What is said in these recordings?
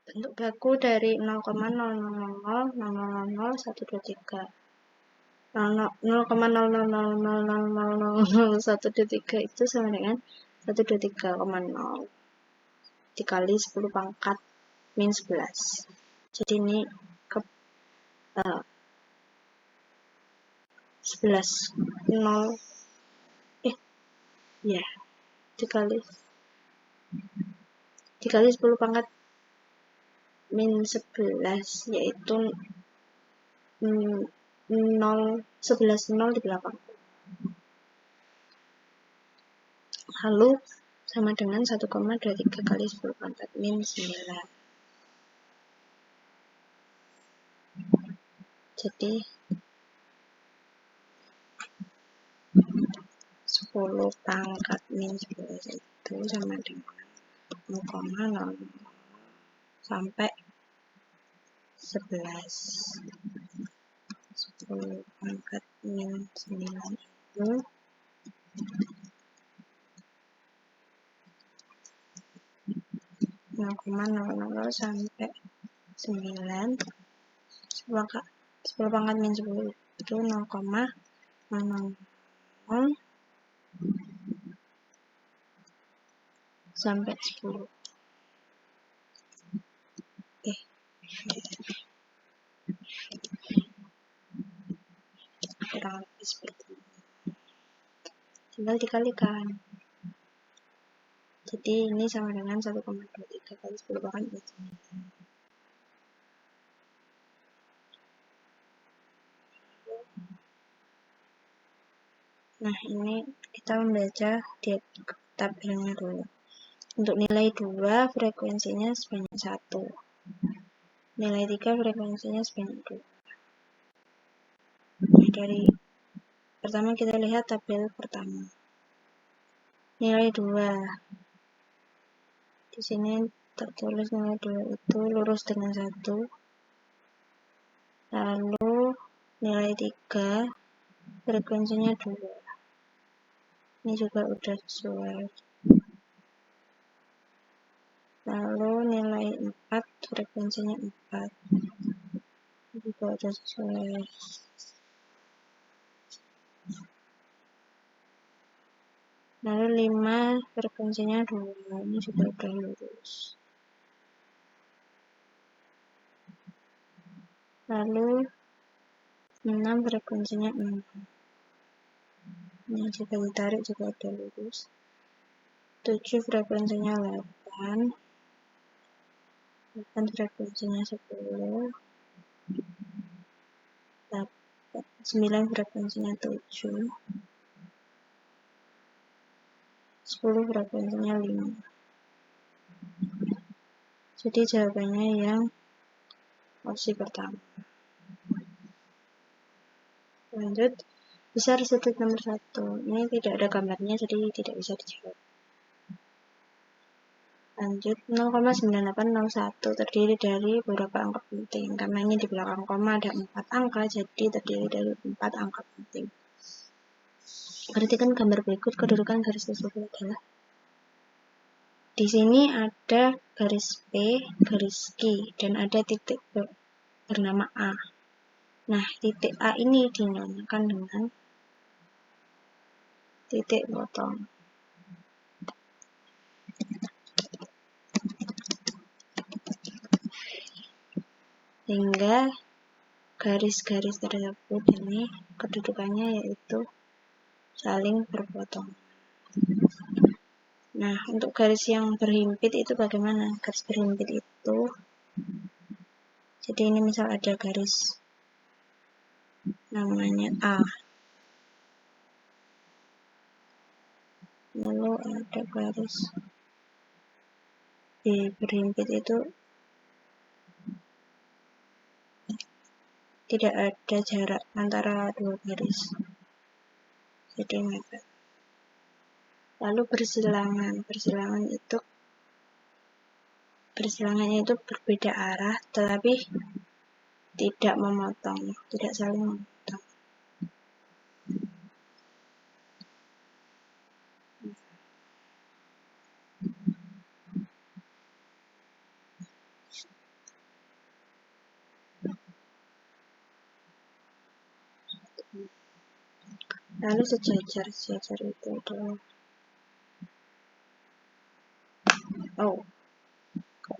Bentuk baku dari 0,0000000123. 0,0000000123 itu sama dengan 123,0 dikali 10 pangkat min 11. Jadi ini ke 11 0 ya dikali 10 pangkat min 11 yaitu 11 0 di belakang. Lalu sama dengan 1,23 kali 10 pangkat min 9. Jadi 10 pangkat min 11 itu sama dengan 0,0 sampai 11. 10 pangkat min 9 itu 0,00 sampai 9. 10 pangkat min 10 itu 0,00 sampai 10. Kurang lebih seperti ini. Tinggal dikalikan. Jadi ini sama dengan 1,23 kali 10 pangkat min 9. Nah, ini kita membaca di tabelnya dulu. Untuk nilai 2 frekuensinya sebanyak 1. Nilai 3 frekuensinya sebanyak 2. Nah, dari pertama kita lihat tabel pertama. Nilai 2. Di sini tertulis nilai 2 itu lurus dengan 1. Lalu nilai 3 frekuensinya 2. Ini juga udah sesuai. Lalu nilai 4 frekuensinya 4. Ini juga udah sesuai. Lalu 5 frekuensinya 2. Ini juga udah lurus. Lalu 6 frekuensinya 6. Ini jika ditarik juga udah lurus. 7 frekuensinya 8. 8 frekuensinya 10. 9 frekuensinya 7. 10 frekuensinya 5. Jadi jawabannya yang opsi pertama. Lanjut, besar sudut nomor 1. Ini tidak ada gambarnya, jadi tidak bisa dijawab. Lanjut, 0,9801 terdiri dari beberapa angka penting. Karena ini di belakang koma ada 4 angka, jadi terdiri dari 4 angka penting. Perhatikan gambar berikut, kedudukan garis tersebut adalah di sini ada garis P, garis Q, dan ada titik bernama A. Nah, titik A ini dinamakan dengan titik potong. Sehingga garis-garis tersebut ini kedudukannya yaitu saling berpotong. Nah, untuk garis yang berhimpit itu bagaimana? Garis berhimpit itu, jadi ini misal ada garis namanya A. Lalu ada garis B berhimpit itu tidak ada jarak antara dua garis. Jadi mepet. Lalu bersilangannya itu berbeda arah, tetapi tidak memotong, tidak saling memotong. Lalu sejajar itu adalah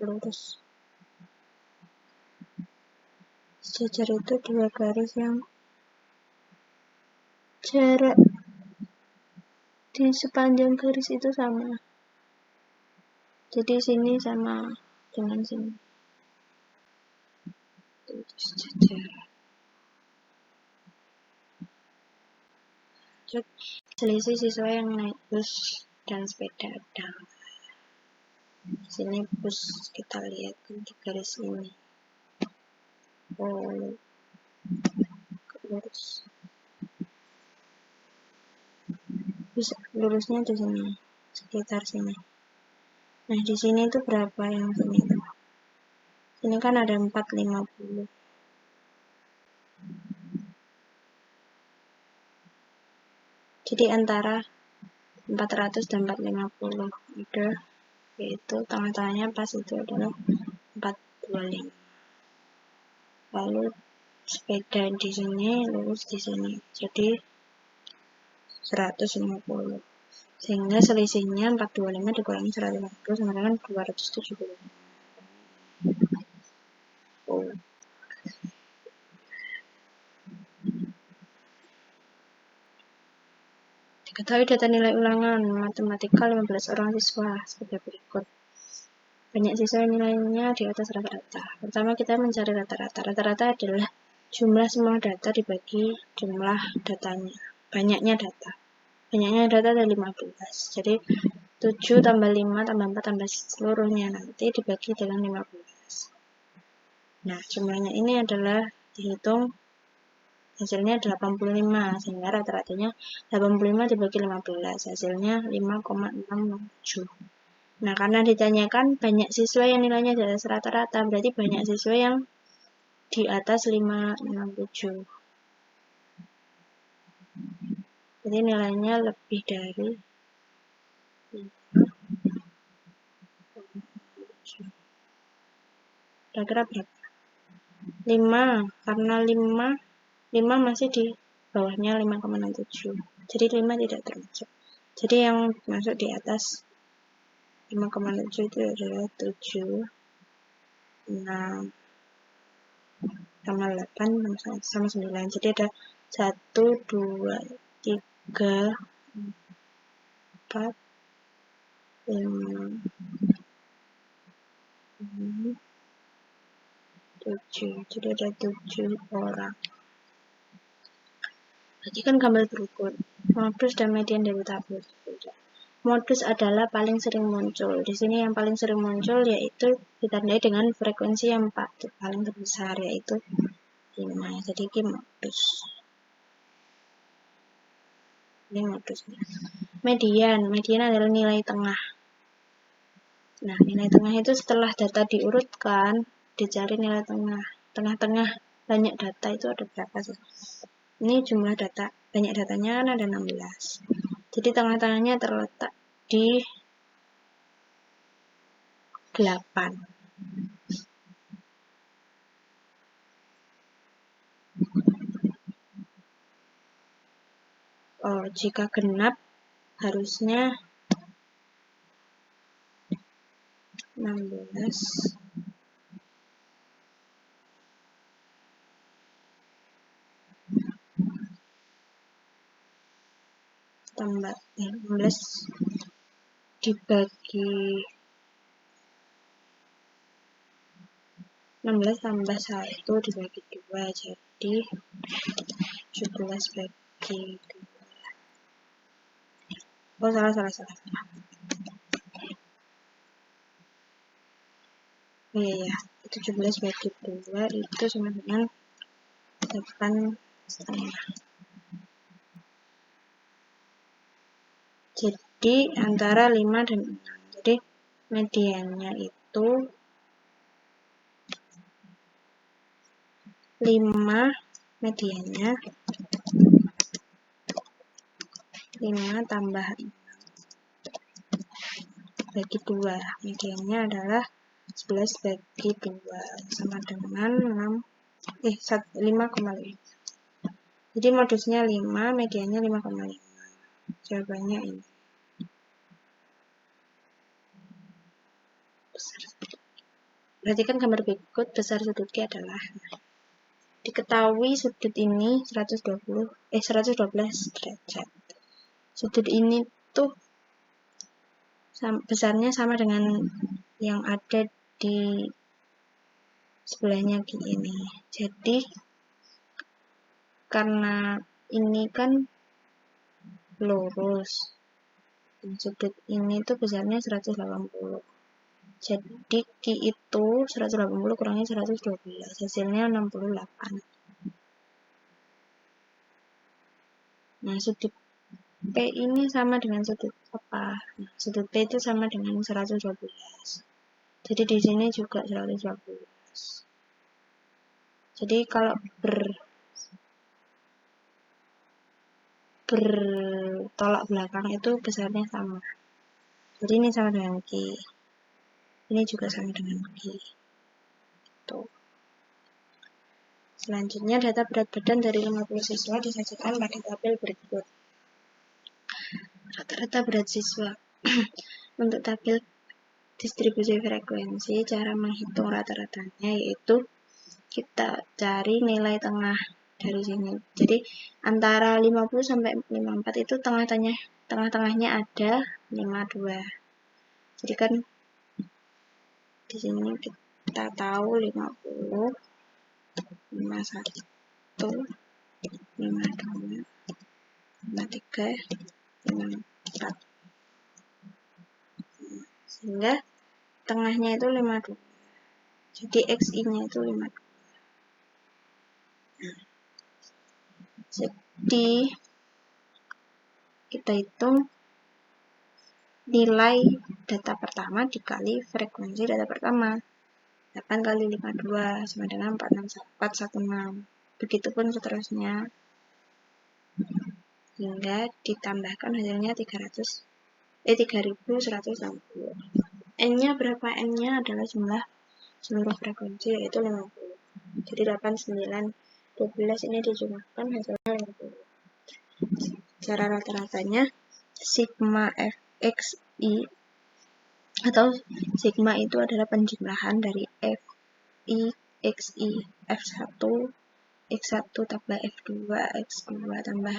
lurus. Sejajar itu dua garis yang jarak di sepanjang garis itu sama. Jadi sini sama dengan sini. Itu sejajar. Selisih siswa yang naik bus dan sepeda ada. Di sini bus kita lihat di garis ini. Lurus. Bisa lurusnya di sini, sekitar sini. Nah, di sini itu berapa yang sini itu? Sini kan ada 450. Jadi antara 400 dan 450 udah, yaitu tengah-tengahnya pas itu adalah 425. Lalu sepeda di sini lurus di sini, jadi 150. Sehingga selisihnya 425 dikurangi 150 sama dengan 275. Diketahui data nilai ulangan matematika 15 orang siswa sebagai berikut. Banyak siswa nilainya di atas rata-rata. Pertama kita mencari rata-rata. Rata-rata adalah jumlah semua data dibagi jumlah datanya. Banyaknya data. Banyaknya data ada 15. Jadi 7 tambah 5 tambah 4 tambah seluruhnya nanti dibagi dengan 15. Nah, jumlahnya ini adalah dihitung hasilnya 85, sehingga rata-ratanya 85 dibagi 15, hasilnya 5,667. Nah, karena ditanyakan banyak siswa yang nilainya di atas rata-rata, berarti banyak siswa yang di atas 567. Jadi nilainya lebih dari 5,67. Kira-kira berapa? 5, karena 5 masih di bawahnya 5,67. Jadi 5 tidak termasuk. Jadi yang masuk di atas 5,7 itu adalah 7, 6, sama 8, sama 9. Jadi ada 1, 2, 3, 4, 5, 6, 7. Jadi ada 7 orang. Berarti kan gambar berikut. Modus dan median dari tabel. Modus adalah paling sering muncul. Di sini yang paling sering muncul yaitu ditandai dengan frekuensi yang paling terbesar, yaitu 5. Jadi ini modus. Ini modusnya. Median adalah nilai tengah. Nah, nilai tengah itu setelah data diurutkan, dicari nilai tengah. Tengah-tengah banyak data itu ada berapa sih? Ini jumlah data, banyak datanya kan ada 16. Jadi tengah-tengahnya terletak di 8. Jika genap harusnya 16 tambah 16 dibagi 16 tambah 1 dibagi 2, jadi 17 bagi 2. Salah. Iya, 17 bagi 2 itu sama dengan 8,5. Jadi antara 5 dan 6. Jadi mediannya itu 5, mediannya 5 tambah 6 bagi 2. Mediannya adalah 11 bagi 2 sama dengan 5,5. Jadi modusnya 5, mediannya 5,5. Jawabannya ini. Berarti kan gambar berikut besar sudut Q adalah, diketahui sudut ini 112 derajat. Sudut ini tuh besarnya sama dengan yang ada di sebelahnya ini. Jadi karena ini kan lurus, sudut ini tuh besarnya 180. Jadi Q itu 180 kurangi 112, hasilnya 68. Nah, sudut P ini sama dengan sudut apa? Nah, sudut P itu sama dengan 112. Jadi di sini juga 112. Jadi kalau bertolak belakang itu besarnya sama. Jadi ini sama dengan Q. Ini juga sama dengan Q. Tuh. Selanjutnya data berat badan dari 50 siswa disajikan pada tabel berikut. Rata-rata berat siswa. Untuk tabel distribusi frekuensi, cara menghitung rata-ratanya yaitu kita cari nilai tengah dari sini. Jadi antara 50 sampai 54 itu tengah-tengahnya ada 52. Jadi kan di sini kita tahu 50, 51, 52, 53, 54. Sehingga tengahnya itu 52. Jadi XI-nya itu 52. Jadi kita hitung nilai data pertama dikali frekuensi data pertama. 8 kali 52 sama dengan 416. Begitupun seterusnya. Hingga ditambahkan hasilnya 3160. N-nya berapa? N-nya adalah jumlah seluruh frekuensi yaitu 50. Jadi 8, 9, 12 ini dijumlahkan hasilnya 50. Cara rata-ratanya sigma fxi atau sigma itu adalah penjumlahan dari fi, xi, f1, x1 tambah f2, x2 tambah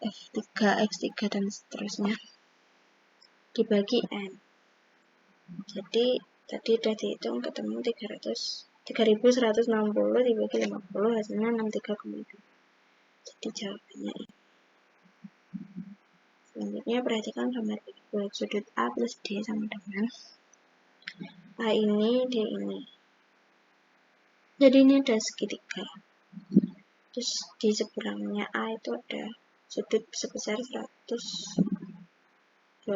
f3, x3 dan seterusnya dibagi n. Jadi tadi udah dihitung ketemu 3160 dibagi 50 hasilnya 63,2. Jadi jawabannya ini. Selanjutnya perhatikan gambar berikut. Sudut A plus D sama dengan A ini, D ini. Jadi ini ada segitiga. Terus di seberangnya A itu ada sudut sebesar 112.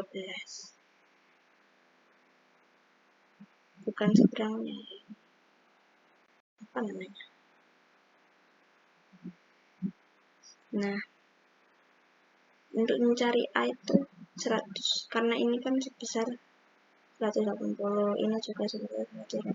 Bukan seberangnya. Apa namanya? Nah, untuk mencari A itu 100. Karena ini kan sebesar 180. Ini juga sebesar 180.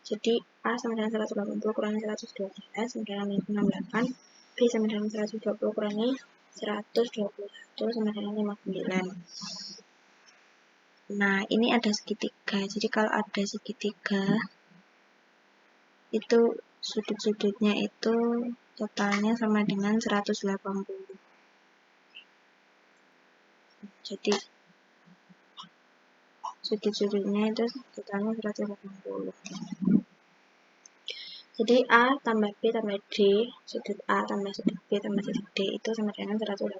Jadi A sama dengan 180 kurangi 112 sama dengan 68. B sama dengan 120 kurangi 121 sama dengan 59. Nah, ini ada segitiga. Jadi kalau ada segitiga, itu sudut-sudutnya itu totalnya sama dengan 180. Jadi sudut-sudutnya itu totalnya 180. Jadi A tambah B tambah D, sudut A tambah sudut B tambah sudut D itu sama dengan 180.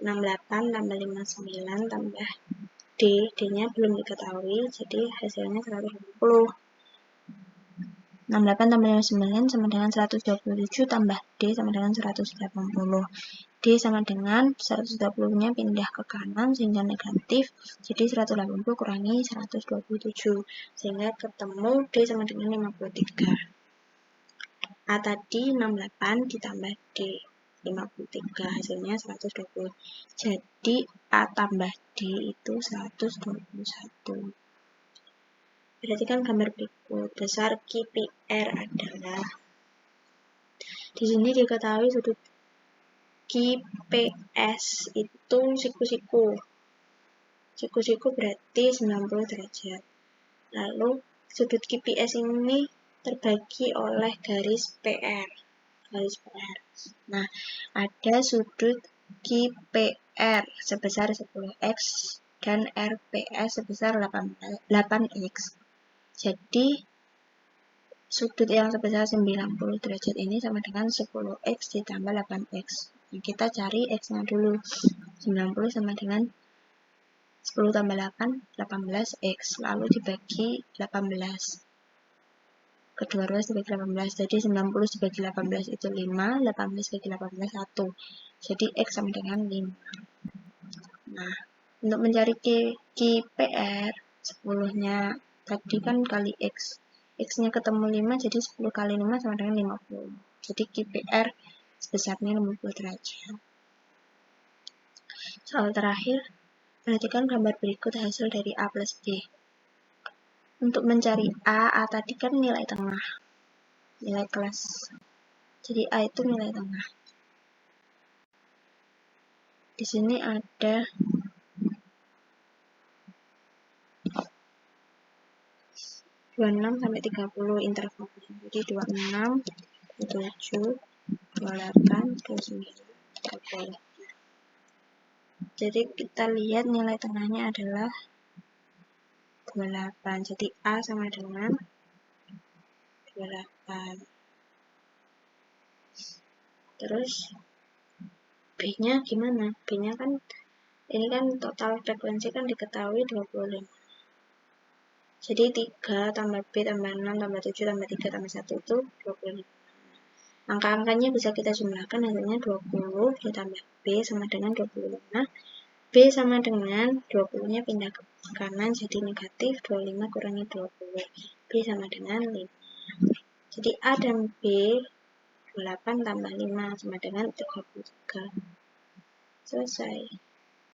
68 tambah 59 tambah D, D-nya belum diketahui, jadi hasilnya 180. 68 tambah 59 sama dengan 127 tambah D sama dengan 180. D sama dengan 120-nya pindah ke kanan sehingga negatif, jadi 180 kurangi 127 sehingga ketemu D sama dengan 53. A tadi 68 ditambah D 53 hasilnya 120. Jadi A tambah D itu 121. Perhatikan gambar berikut. Besar QPR adalah Di sini diketahui sudut QPS itu siku-siku. Siku-siku berarti 90 derajat. Lalu sudut QPS ini terbagi oleh garis PR. Nah, ada sudut QPR sebesar 10x dan RPS sebesar 8x. Jadi, sudut yang sebesar 90 derajat ini sama dengan 10x ditambah 8x. Nah, kita cari x-nya dulu. 90 sama dengan 10 tambah 8, 18x. Lalu dibagi 18. Kedua ruas dibagi 18. Jadi 90 dibagi 18 itu 5. 18 dibagi 18, 1. Jadi x sama dengan 5. Nah, untuk mencari QPR, 10-nya tadi kan kali x. X-nya ketemu 5, jadi 10 kali 5 sama dengan 50. Jadi QPR sebesarnya 50 derajat. Soal terakhir, perhatikan gambar berikut hasil dari A plus B. Untuk mencari A tadi kan nilai tengah, nilai kelas. Jadi A itu nilai tengah. Di sini ada 26 sampai 30 intervalnya. Jadi 26, 27, 28, 29, 30. Jadi kita lihat nilai tengahnya adalah 28. Jadi A sama dengan 28. Terus B-nya gimana? B-nya kan ini kan total frekuensi kan diketahui 25. Jadi 3 tambah B tambah 6 tambah 7 tambah 3 tambah 1 itu 25. Angka-angkanya bisa kita jumlahkan, hasilnya 20 ditambah B sama dengan 25. B sama dengan 20-nya pindah ke kanan jadi negatif, 25 kurangi 20. B sama dengan 5. Jadi A dan B 28 tambah 5 sama dengan 33. Selesai.